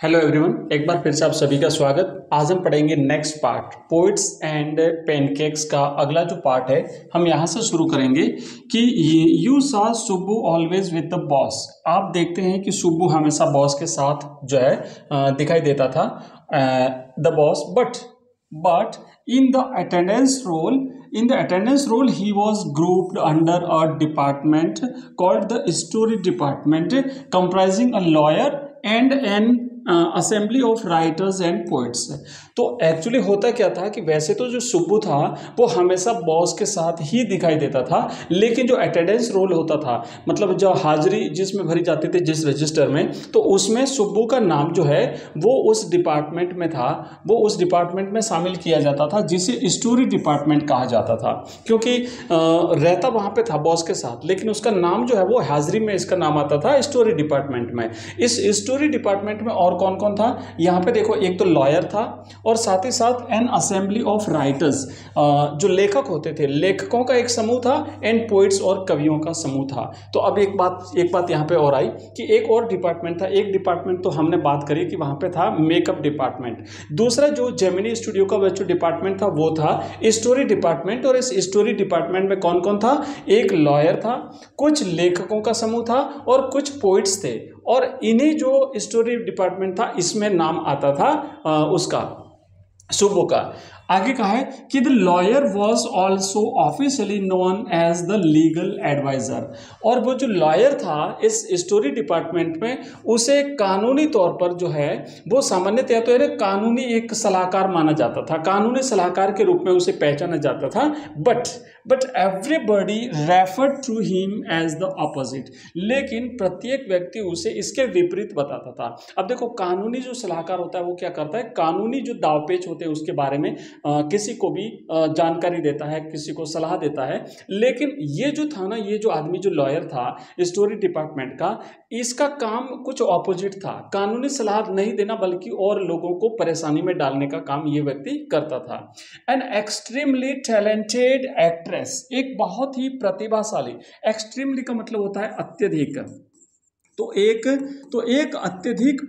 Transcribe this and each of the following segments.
Hello everyone, एक बार फिर से आप सभी का स्वागत। आज हम पढ़ेंगे next part poets and pancakes का अगला जो पार्ट है हम यहाँ से शुरू करेंगे कि यू सा Subbu always with the boss. आप देखते हैं कि सुब्बू हमेशा बॉस के साथ जो है दिखाई देता था the boss, but in the attendance role he was grouped under a department called the story department, comprising a lawyer and an assembly of writers and poets. तो एक्चुअली होता क्या था कि वैसे तो जो सुब्बू था वो हमेशा बॉस के साथ ही दिखाई देता था, लेकिन जो अटेंडेंस रोल होता था, मतलब जो हाजिरी जिसमें भरी जाती थी जिस रजिस्टर में, तो उसमें सुब्बू का नाम जो है वो उस डिपार्टमेंट में था, वो उस डिपार्टमेंट में शामिल किया जाता था जिसे स्टोरी डिपार्टमेंट कहा जाता था। क्योंकि रहता वहाँ पे था बॉस के साथ, लेकिन उसका नाम जो है वो हाजिरी में इसका नाम आता था स्टोरी डिपार्टमेंट में। इस स्टोरी डिपार्टमेंट में और कौन कौन था यहाँ पे देखो, एक तो लॉयर था और साथ ही साथ एन असेंबली ऑफ राइटर्स, जो लेखक होते थे, लेखकों का एक समूह था, एंड पोइट्स और कवियों का समूह था। तो अब एक बात यहाँ पे और आई कि एक और डिपार्टमेंट था। एक डिपार्टमेंट तो हमने बात करी कि वहाँ पे था मेकअप डिपार्टमेंट। दूसरा जो जेमिनी स्टूडियो का जो डिपार्टमेंट था वो था स्टोरी डिपार्टमेंट। और इस स्टोरी डिपार्टमेंट में कौन कौन था? एक लॉयर था, कुछ लेखकों का समूह था और कुछ पोइट्स थे। और इन्हीं जो स्टोरी डिपार्टमेंट था इसमें नाम आता था उसका सुब्बू का। आगे कहा है कि the lawyer was also officially known as the legal adviser. और वो जो लॉयर था इस स्टोरी डिपार्टमेंट में, उसे कानूनी तौर पर जो है वो सामान्यतया तो है कानूनी एक सलाहकार माना जाता था, कानूनी सलाहकार के रूप में उसे पहचाना जाता था। But everybody referred to him as the opposite. लेकिन प्रत्येक व्यक्ति उसे इसके विपरीत बताता था। अब देखो, कानूनी जो सलाहकार होता है वो क्या करता है, कानूनी जो दावपेच होते हैं उसके बारे में किसी को भी जानकारी देता है, किसी को सलाह देता है। लेकिन ये जो था ना, ये जो आदमी जो लॉयर था स्टोरी डिपार्टमेंट का, इसका काम कुछ ऑपोजिट था। कानूनी सलाह नहीं देना बल्कि और लोगों को परेशानी में डालने का काम ये व्यक्ति करता था। एन एक्सट्रीमली टैलेंटेड एक्ट्रेस, एक बहुत ही प्रतिभाशाली, एक्सट्रीमली का मतलब होता है अत्यधिक, तो एक अत्यधिक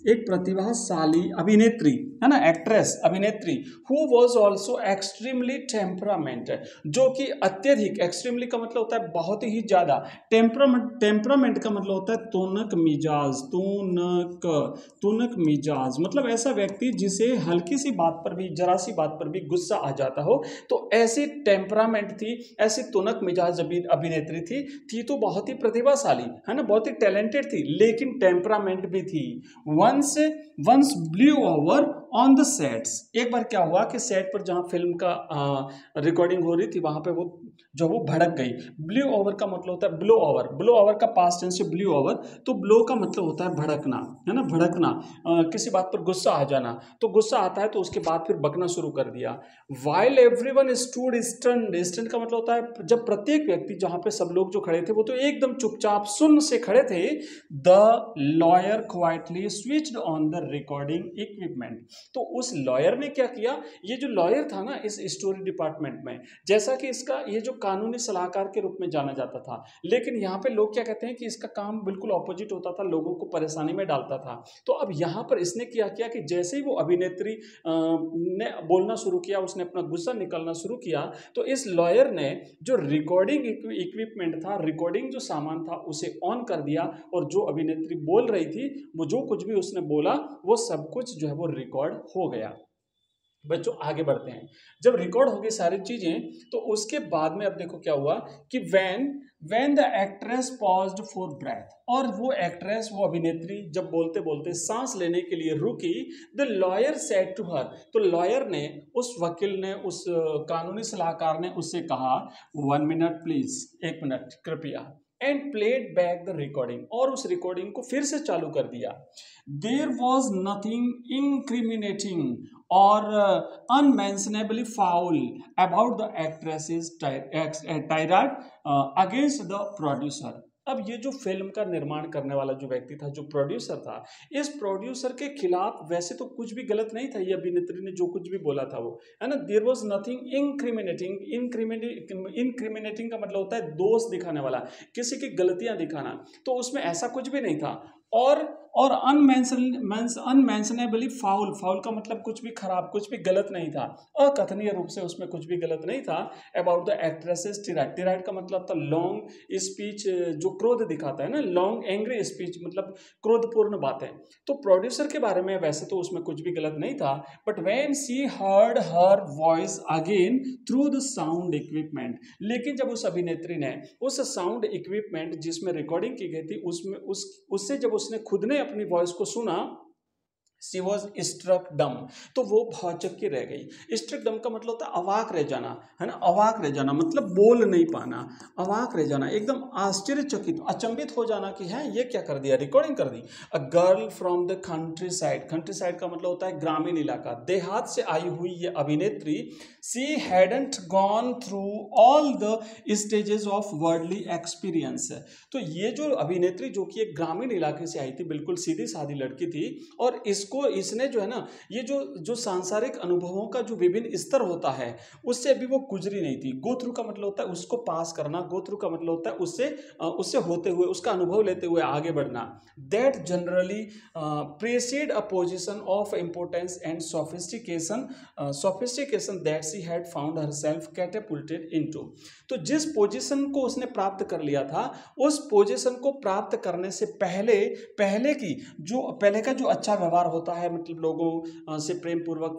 एक प्रतिभाशाली अभिनेत्री है ना, एक्ट्रेस अभिनेत्री, who was also extremely temperament, जो कि अत्यधिक, एक्सट्रीमली का मतलब होता है बहुत ही ज्यादा, टेम्परामेंट का मतलब होता है तुनक मिजाज, मतलब ऐसा व्यक्ति जिसे हल्की सी बात पर भी, जरा सी बात पर भी गुस्सा आ जाता हो। तो ऐसी टेम्परामेंट थी, ऐसी तुनक मिजाज अभिनेत्री थी तो बहुत ही प्रतिभाशाली है ना, बहुत ही टैलेंटेड थी, लेकिन टेम्परामेंट भी थी। Once blew over on the sets, एक बार क्या हुआ कि सेट पर जहां फिल्म का रिकॉर्डिंग हो रही थी वहां पे वो भड़क गई। ब्लू ओवर का मतलब होता है ब्लो ओवर का पास्ट टेंस से ब्लू ओवर, तो ब्लो का मतलब होता है भड़कना है ना, भड़कना, किसी बात पर गुस्सा आ जाना। तो गुस्सा आता है तो उसके बाद फिर बकना शुरू कर दिया। वाइल एवरीवन स्टूड स्टन्ड का मतलब होता है जब प्रत्येक व्यक्ति, जहां पे सब लोग जो खड़े थे वो तो एकदम चुपचाप सुन्न से खड़े थे। The lawyer quietly switched on the recording equipment. तो उस लॉयर ने क्या किया, ये जो लॉयर था ना इस स्टोरी डिपार्टमेंट में, जैसा कि इसका ये जो कानूनी सलाहकार के रूप में जाना जाता था, लेकिन यहाँ पे लोग क्या कहते हैं कि इसका काम बिल्कुल ऑपोजिट होता था, लोगों को परेशानी में डालता था। तो अब यहाँ पर इसने क्या किया कि जैसे ही वो अभिनेत्री ने बोलना शुरू किया, उसने अपना गुस्सा निकलना शुरू किया, तो इस लॉयर ने जो रिकॉर्डिंग इक्विपमेंट था, रिकॉर्डिंग जो सामान था, उसे ऑन कर दिया और जो अभिनेत्री बोल रही थी, वो जो कुछ भी उसने बोला वो सब कुछ जो है वो रिकॉर्ड हो गया। बच्चों आगे बढ़ते हैं। जब रिकॉर्ड हो गई सारी चीजें, तो उसके बाद में अब देखो क्या हुआ कि when the actress paused for breath, और वो एक्ट्रेस, वो अभिनेत्री जब बोलते बोलते सांस लेने के लिए रुकी, the lawyer said to her, तो लॉयर ने, उस वकील ने, उस कानूनी सलाहकार ने उससे कहा, 1 मिनट प्लीज, 1 मिनट कृपया, and played back the recording, और उस रिकॉर्डिंग को फिर से चालू कर दिया। देयर वॉज नथिंग इंक्रिमिनेटिंग और unmentionably foul about the actress's tirade against the producer. अब ये जो फिल्म का निर्माण करने वाला जो व्यक्ति था, जो प्रोड्यूसर था, इस प्रोड्यूसर के खिलाफ वैसे तो कुछ भी गलत नहीं था, ये अभिनेत्री ने जो कुछ भी बोला था वो, है ना, there was nothing incriminating. Incriminating का मतलब होता है दोष दिखाने वाला, किसी की गलतियां दिखाना, तो उसमें ऐसा कुछ भी नहीं था। और अनमेंशनेबली फाउल, फाउल का मतलब कुछ भी खराब, कुछ भी गलत नहीं था, अकथनीय रूप से उसमें कुछ भी गलत नहीं था। अबाउट द एक्ट्रेसेस टिराइड, टिराइड का मतलब था लॉन्ग स्पीच, जो क्रोध दिखाता है ना, लॉन्ग एंग्री स्पीच मतलब क्रोधपूर्ण बातें। तो प्रोड्यूसर के बारे में वैसे तो उसमें कुछ भी गलत नहीं था, but when she heard her voice again through the sound equipment, लेकिन जब उस अभिनेत्री ने उस साउंड इक्विपमेंट जिसमें रिकॉर्डिंग की गई थी उससे जब उसने खुद ने अपनी वॉइस को सुना, शी वॉज स्ट्रक डम, तो वो भौचक्की रह गई। स्ट्रक डम का मतलब होता है अवाक रह जाना, है ना, अवाक रह जाना मतलब बोल नहीं पाना, अवाक रह जाना, एकदम आश्चर्यचकित, अचंभित हो जाना कि है ये क्या कर दिया, रिकॉर्डिंग कर दी। A girl from the countryside, countryside का मतलब होता है ग्रामीण इलाका, देहात से आई हुई ये अभिनेत्री, she hadn't gone through all the stages of worldly experience. तो ये जो अभिनेत्री जो कि एक ग्रामीण इलाके से आई थी, बिल्कुल सीधी सादी लड़की थी, और इसने जो है ना, ये जो सांसारिक अनुभवों का जो विभिन्न स्तर होता है उससे अभी वो गुजरी नहीं थी। गो थ्रू का मतलब होता है उसको पास करना, गो थ्रू का मतलब होता है उससे होते हुए, उसका अनुभव लेते हुए आगे बढ़ना। That generally presided a position of importance and sophistication that she had found herself catapulted into. तो जिस पोजीशन को उसने प्राप्त कर लिया था, उस पोजीशन को प्राप्त करने से पहले का जो अच्छा व्यवहार होता है, मतलब लोगों से प्रेम पूर्वक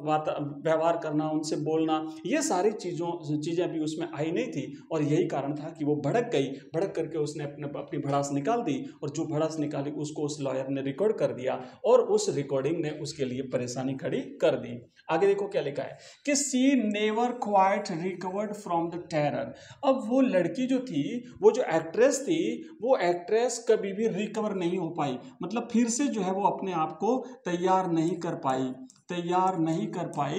व्यवहार करना, उनसे बोलना, ये सारी चीज़ें अभी उसमें आई नहीं थी, और यही कारण था कि वो भड़क गई। भड़क करके उसने अपनी भड़ास निकाल दी, और जो भड़ास निकाली उसको उस लॉयर ने रिकॉर्ड कर दिया, और उस रिकॉर्डिंग ने उसके लिए परेशानी खड़ी कर दी। आगे देखो क्या लिखा है कि she never quite recovered from the terror. अब वो लड़की जो थी, वो जो एक्ट्रेस थी, वो एक्ट्रेस कभी भी रिकवर नहीं हो पाई, मतलब फिर से जो है वो अपने आप को तैयार नहीं कर पाई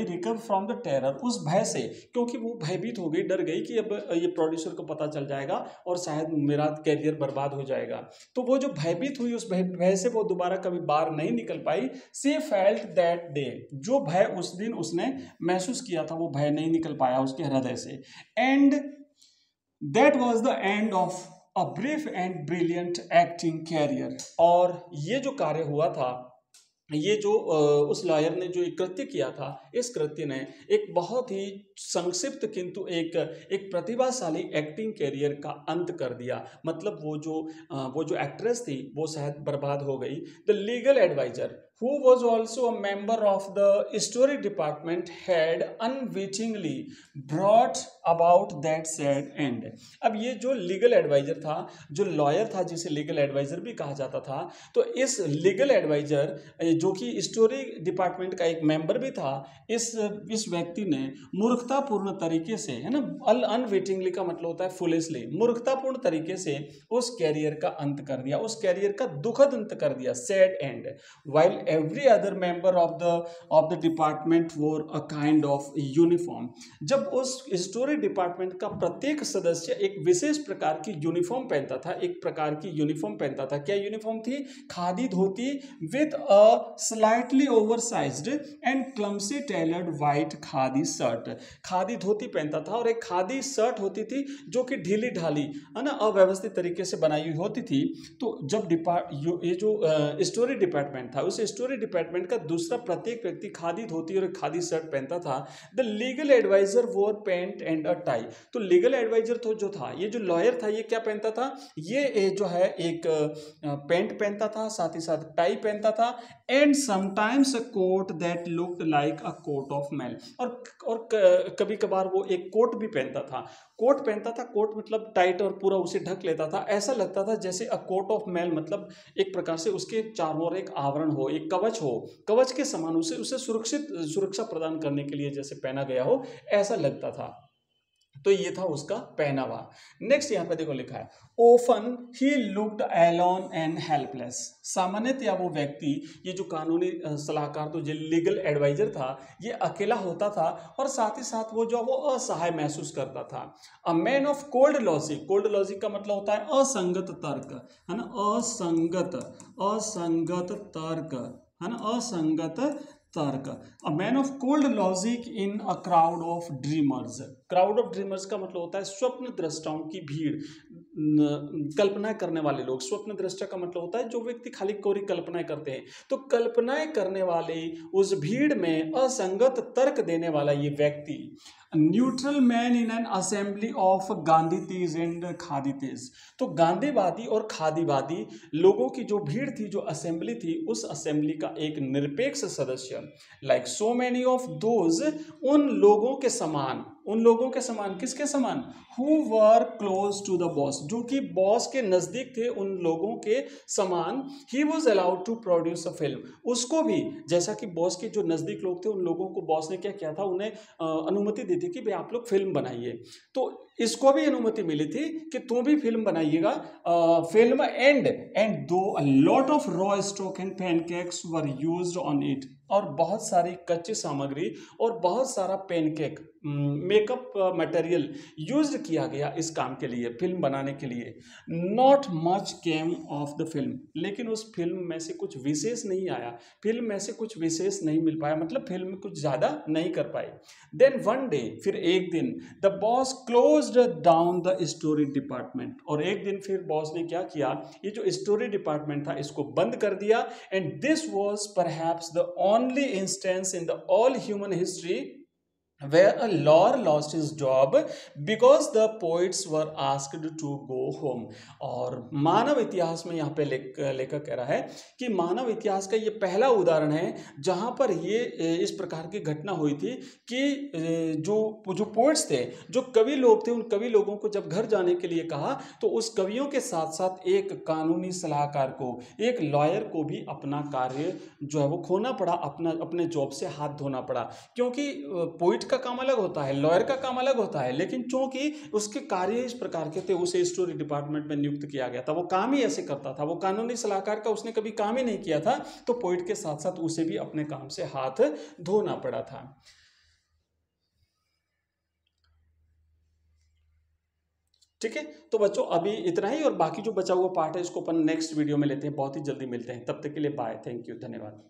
रिकवर फ्रॉम द टेरर, उस भय से, क्योंकि वो भयभीत हो गई, डर गई कि अब ये प्रोड्यूसर को पता चल जाएगा और शायद मेरा कैरियर बर्बाद हो जाएगा। तो वो जो भयभीत हुई, उस भय से वो दोबारा कभी बाहर नहीं निकल पाई। सी फेल्ट दैट डे, जो भय उस दिन उसने महसूस किया था, वो भय नहीं निकल पाया उसके हृदय से। And that was the end of a brief and brilliant acting career. और ये जो कार्य हुआ था, ये जो उस लॉयर ने जो एक कृत्य किया था, इस कृत्य ने एक बहुत ही संक्षिप्त किंतु एक प्रतिभाशाली एक्टिंग कैरियर का अंत कर दिया। मतलब वो जो एक्ट्रेस थी वो शायद बर्बाद हो गई। The legal adviser who was also a member of the story department had unwittingly brought about that sad end। अब ये जो लीगल एडवाइजर था, जो लॉयर था, जिसे लीगल एडवाइजर भी कहा जाता था, तो इस लीगल एडवाइजर जो कि स्टोरी डिपार्टमेंट का एक मेंबर भी था, इस व्यक्ति ने मूर्खतापूर्ण तरीके से, है ना, अनविटिंगली का मतलब होता है फुलिशली, मूर्खतापूर्ण तरीके से उस कैरियर का अंत कर दिया, उस कैरियर का दुखद अंत कर दिया, sad and. While every other member of the department वोर अ काइंड ऑफ यूनिफॉर्म। जब उस स्टोरी डिपार्टमेंट का प्रत्येक सदस्य एक विशेष प्रकार की यूनिफॉर्म पहनता था, एक प्रकार की यूनिफॉर्म पहनता था। क्या यूनिफॉर्म थी? Khadi dhoti with a slightly oversized and clumsy tailored white khadi shirt. Khadi dhoti पहनता था और एक खादी शर्ट होती थी जो कि ढीली ढाली, है ना, अव्यवस्थित तरीके से बनाई हुई होती थी। तो जब ये जो स्टोरी डिपार्टमेंट था, उस स्टोरी डिपार्टमेंट का दूसरा प्रत्येक व्यक्ति खादी धोती और खादी शर्ट पहनता था। द लीगल एडवाइजर वोर पैंट एंड अ टाई। तो लीगल एडवाइजर तो जो था, ये जो लॉयर था, ये क्या पहनता था? ये जो है एक पैंट पहनता था, साथ ही साथ टाई पहनता था, and sometimes a coat that looked like a coat of mail. और कभी कभार वो एक कोट भी पहनता था। कोट पहनता था, कोट मतलब टाइट और पूरा उसे ढक लेता था। ऐसा लगता था जैसे अ कोट ऑफ मेल, मतलब एक प्रकार से उसके चारों ओर एक आवरण हो, एक कवच हो, कवच के समान उसे सुरक्षा प्रदान करने के लिए जैसे पहना गया हो, ऐसा लगता था। तो ये था उसका पहनावा। नेक्स्ट यहाँ पे देखो लिखा है often he looked alone and helpless. सामान्यतया वो व्यक्ति, ये जो कानूनी सलाहकार तो जो लीगल एडवाइजर था, ये अकेला होता था और साथ ही साथ वो जो वो असहाय महसूस करता था। A man of cold logic, cold logic का मतलब होता है असंगत तर्क, है ना, असंगत तर्क, है ना, असंगत तर्क। A man of cold logic in a crowd of dreamers. Crowd of dreamers का मतलब होता है स्वप्न दृष्टाओं की भीड़, कल्पनाएं करने वाले लोग। स्वप्न दृष्टा का मतलब होता है जो व्यक्ति खाली कोरी कल्पनाएं करते हैं। तो कल्पनाएं करने वाले उस भीड़ में असंगत तर्क देने वाला ये व्यक्ति, neutral man in an assembly of Gandhities and khadities. तो गांधीवादी और खादीवादी लोगों की जो भीड़ थी, जो असेंबली थी, उस असेंबली का एक निरपेक्ष सदस्य, like so many of those, उन लोगों के समान, उन लोगों के समान, किसके समान, who were close to the boss, जो कि बॉस के नजदीक थे, उन लोगों के समान, he was allowed to produce a film. उसको भी, जैसा कि बॉस के जो नजदीक लोग थे, उन लोगों को बॉस ने क्या किया था, उन्हें अनुमति दी थी कि भाई आप लोग फिल्म बनाइए। तो इसको भी अनुमति मिली थी कि तुम भी फिल्म बनाइएगा, फिल्म। एंड दो a lot of raw stock and pancakes were used on it, और बहुत सारी कच्ची सामग्री और बहुत सारा पैनकेक, मेकअप मटेरियल यूज्ड किया गया इस काम के लिए, फिल्म बनाने के लिए। Not much came of the film, लेकिन उस फिल्म में से कुछ विशेष नहीं आया, फिल्म में से कुछ विशेष नहीं मिल पाया, मतलब फिल्म कुछ ज़्यादा नहीं कर पाई। देन वन डे, फिर एक दिन, the boss closed down the story department, और एक दिन फिर बॉस ने क्या किया, ये जो स्टोरी डिपार्टमेंट था इसको बंद कर दिया। And this was perhaps the only instance in the all human history where a lawyer lost his job because the poets were asked to go home। और मानव इतिहास में यहाँ पे लेखक कह रहा है कि मानव इतिहास का ये पहला उदाहरण है जहाँ पर ये इस प्रकार की घटना हुई थी कि जो पोइट्स थे, जो कवि लोग थे, उन कवि लोगों को जब घर जाने के लिए कहा तो उस कवियों के साथ साथ एक कानूनी सलाहकार को, एक लॉयर को भी अपना कार्य जो है वो खोना पड़ा, अपने जॉब से हाथ धोना पड़ा। क्योंकि पोइट का काम अलग होता है, लॉयर का काम अलग होता है, लेकिन चूंकि उसके कार्य इस प्रकार के थे, उसे स्टोरी डिपार्टमेंट में नियुक्त किया गया था, वो काम ही ऐसे करता था, वो कानूनी सलाहकार का उसने कभी काम ही नहीं किया था, तो पोइट के साथ साथ उसे भी अपने काम से हाथ धोना पड़ा था। ठीक है, तो बच्चों अभी इतना ही, और बाकी जो बचा हुआ पार्ट है इसको अपन नेक्स्ट वीडियो में लेते हैं, बहुत ही जल्दी मिलते हैं, तब तक के लिए बाय, थैंक यू, धन्यवाद।